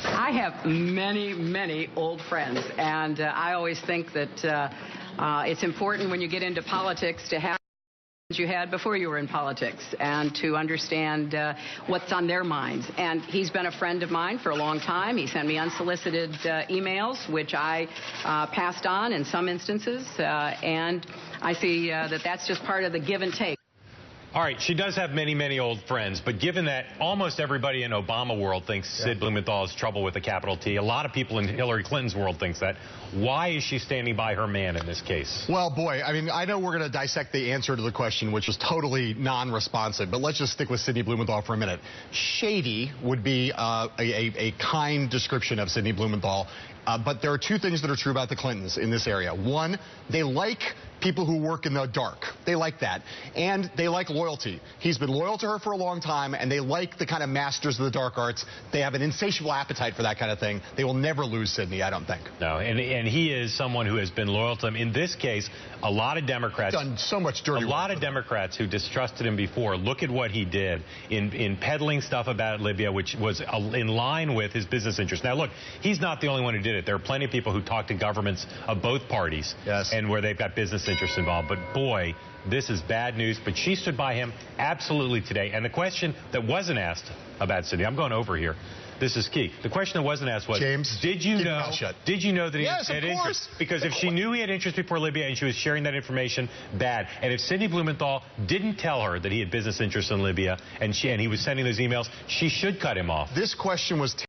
I have many, many old friends, and I always think that it's important when you get into politics to have you had before you were in politics and to understand what's on their minds. And he's been a friend of mine for a long time. He sent me unsolicited emails, which I passed on in some instances, and I see that that's just part of the give and take. All right, she does have many, many old friends, but given that almost everybody in Obama world thinks Sid Blumenthal has trouble with a capital T, a lot of people in Hillary Clinton's world thinks that, why is she standing by her man in this case? Well, boy, I mean, I know we're going to dissect the answer to the question, which was totally non-responsive, but let's just stick with Sidney Blumenthal for a minute. Shady would be a kind description of Sidney Blumenthal, but there are two things that are true about the Clintons in this area. One, they like people who work in the dark. They like that. And they like loyalty. He's been loyal to her for a long time, and they like the kind of masters of the dark arts. They have an insatiable appetite for that kind of thing. They will never lose Sidney, I don't think. No, and he is someone who has been loyal to him. In this case, a lot of Democrats... done so much dirty work. A lot of Democrats who distrusted him before, look at what he did in peddling stuff about Libya, which was in line with his business interests. Now, look, he's not the only one who did it. There are plenty of people who talk to governments of both parties and where they've got business interests involved. But boy, this is bad news. But she stood by him absolutely today. And the question that wasn't asked about Sidney, I'm going over here. This is key. The question that wasn't asked was, James, did you know that he had interest? Because if she knew he had interest before Libya and she was sharing that information, bad. And if Sidney Blumenthal didn't tell her that he had business interests in Libya and he was sending those emails, she should cut him off. This question was